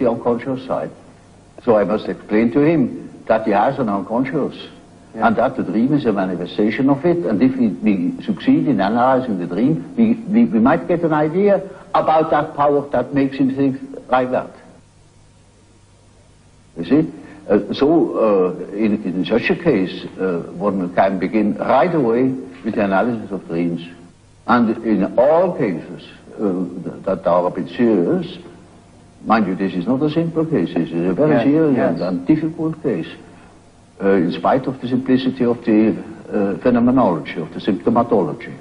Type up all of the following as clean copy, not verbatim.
the unconscious side. So I must explain to him that he has an unconscious, and that the dream is a manifestation of it, and if we succeed in analyzing the dream, we might get an idea about that power that makes him think like that. You see? In such a case, one can begin right away with the analysis of dreams. And in all cases that are a bit serious, mind you, this is not a simple case, this is a very serious and difficult case, in spite of the simplicity of the phenomenology, of the symptomatology.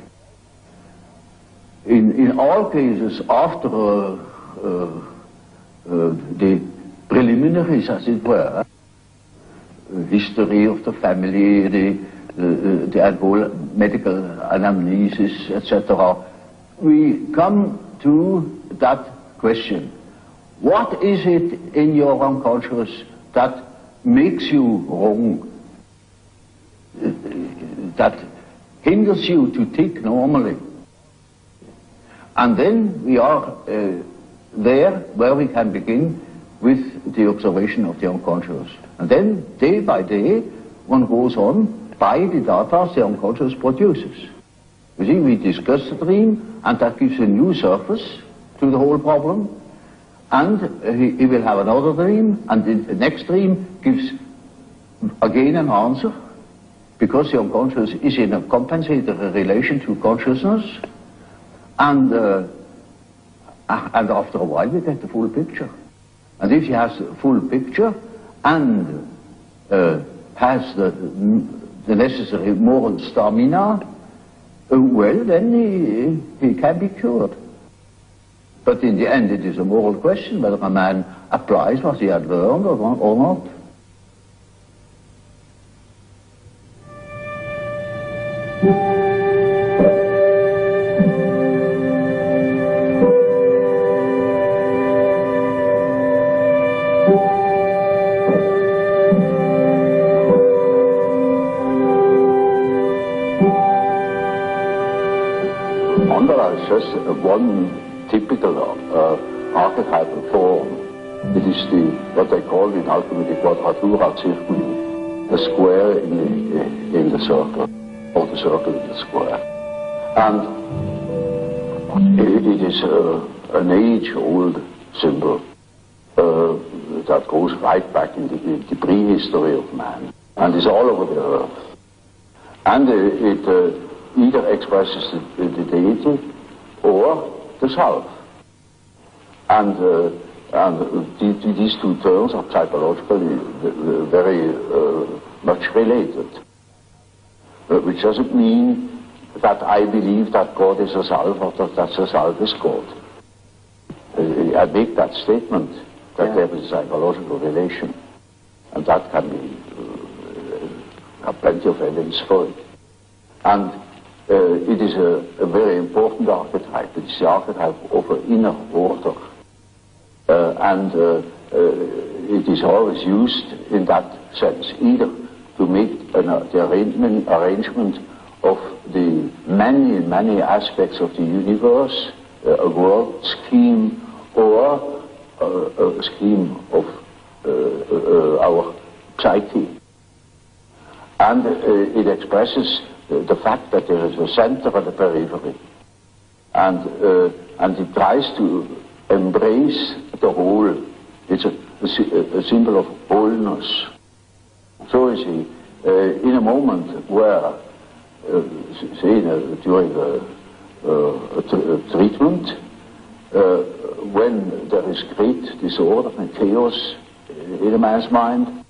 In all cases, after the preliminaries, as it were, history of the family, the whole medical anamnesis, etc., we come to that question. What is it in your unconscious that makes you wrong, that hinders you to think normally? And then we are there where we can begin with the observation of the unconscious. And then, day by day, one goes on by the data the unconscious produces. You see, we discuss the dream, and that gives a new surface to the whole problem. And he will have another dream, and the next dream gives again an answer, because the unconscious is in a compensatory relation to consciousness, and after a while we get the full picture. And if he has the full picture and has the necessary moral stamina, well, then he can be cured. But in the end, it is a moral question whether a man applies what he had learned or not. Mandala is just one typical archetypal form. It is what they call in alchemy the quadratura circuli, a square in the circle, or the circle in the square. And it is an age-old symbol that goes right back in the prehistory of man, and is all over the earth. And it either expresses the deity or the self. And these two terms are typologically very much related. Which doesn't mean that I believe that God is a self or that the self is God. I make that statement that there is a psychological relation, and that can be have plenty of evidence for it. And it is a very important archetype. It's the archetype of an inner order. And it is always used in that sense, either to make the arrangement of the many aspects of the universe, a world scheme, or a scheme of our psyche. And it expresses the fact that there is a center and a periphery, and it tries to embrace the whole. It's a symbol of wholeness. So you see, in a moment where, say, during a treatment, when there is great disorder and chaos in a man's mind,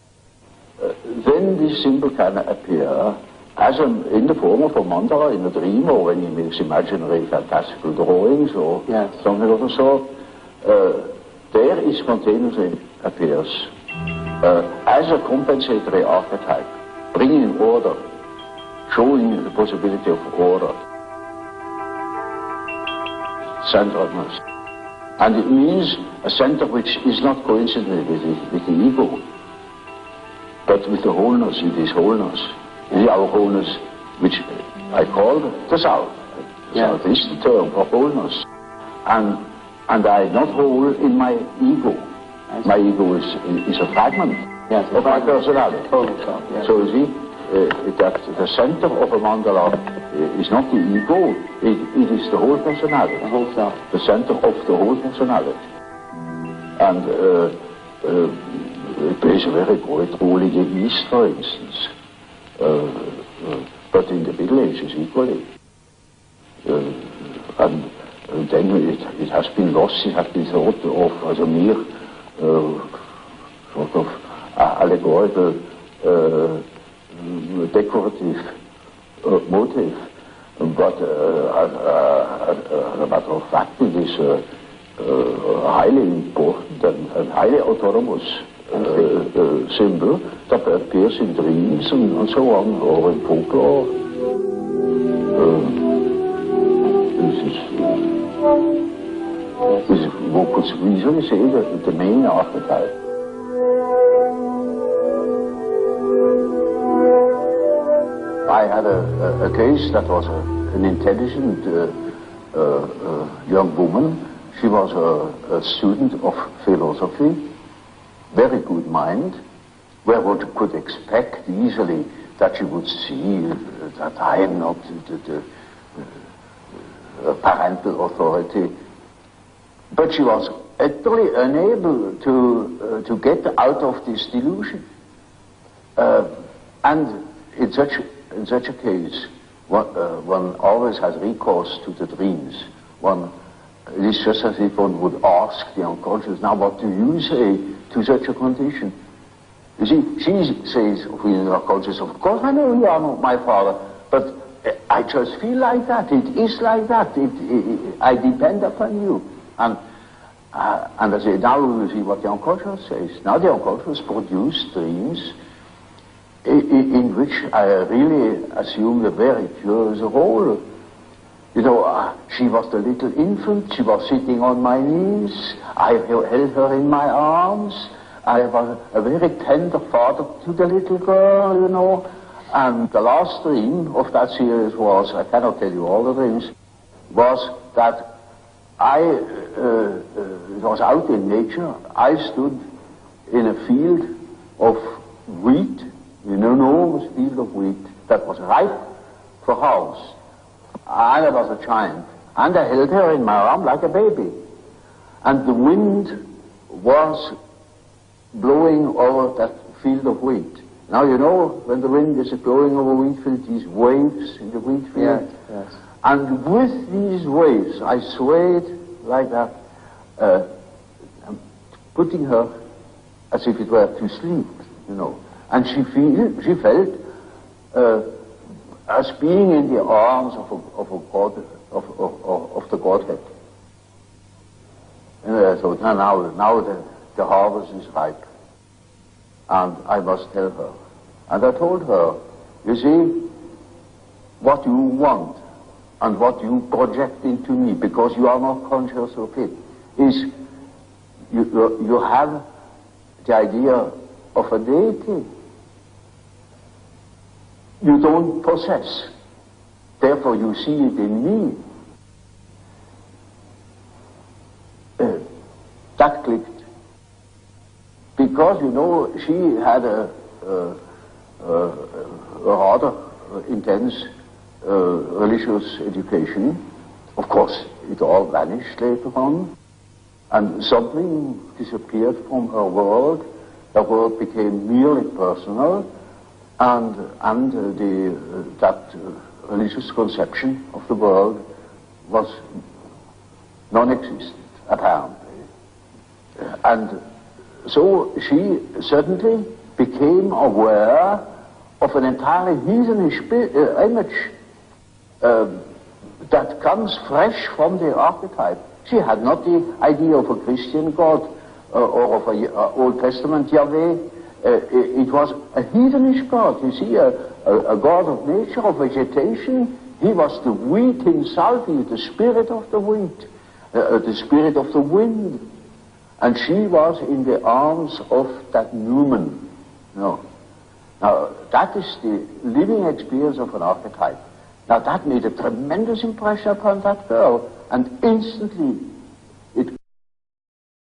then this symbol can appear as in the form of a mandala in a dream, or when he makes imaginary fantastical drawings or something of the sort. There it spontaneously appears as a compensatory archetype, bringing order, showing the possibility of order, centeredness. And it means a center which is not coincident with the ego, but with the wholeness. It is wholeness. It is our wholeness, which I call the self. Self is the term for wholeness. And I am not whole in my ego. My ego is a fragment of my personality. Total self, yes. So you see, that the center of a mandala is not the ego, it is the whole personality. The whole self. The center of the whole personality. And it plays a very great role in the East, for instance. But in the Middle Ages equally. And then it has been lost, it has been thought of as a mere sort of allegorical, decorative motive. But as a matter of fact, it is highly important and highly autonomous symbol that appears in dreams and so on, or in folklore. This is, one could easily say that the main archetype. I had a case that was an intelligent young woman. She was a student of philosophy, very good mind, where one could expect easily that she would see that I am not the parental authority. But she was utterly unable to get out of this delusion. And in such a case, one always has recourse to the dreams. It is just as if one would ask the unconscious, now what do you say to such a condition? You see, she says within the unconscious, of course I know you are not my father, but I just feel like that, it is like that, I depend upon you. And I say, now you see what the unconscious says. Now the unconscious produces dreams in which I really assumed a very curious role. You know, she was the little infant, she was sitting on my knees, I held her in my arms, I was a very tender father to the little girl, you know. And the last dream of that series was, I cannot tell you all the dreams, was that it was out in nature. I stood in a field of wheat, an enormous field of wheat that was ripe for harvest. And I was a giant. And I held her in my arm like a baby. And the wind was blowing over that field of wheat. Now you know, when the wind is blowing over wheat field, these waves in the wheat field. Yes. And with these waves, I swayed like that, putting her as if it were to sleep, you know. And she felt as being in the arms of a God, of the Godhead. And I thought, now the harvest is ripe, and I must tell her. And I told her, you see, what you want and what you project into me, because you are not conscious of it, is you have the idea of a deity. You don't possess. Therefore you see it in me. That clicked. Because, you know, she had a rather intense religious education. Of course, it all vanished later on. And something disappeared from her world. The world became merely personal. And that religious conception of the world was non-existent, apparently. And so she suddenly became aware of an entirely heathenish image that comes fresh from the archetype. She had not the idea of a Christian God or of an Old Testament Yahweh. It was a heathenish God, you see, a God of nature, of vegetation. He was the wheat himself, he was the spirit of the wheat, the spirit of the wind. And she was in the arms of that Newman. No. Now, that is the living experience of an archetype. Now, that made a tremendous impression upon that girl, and instantly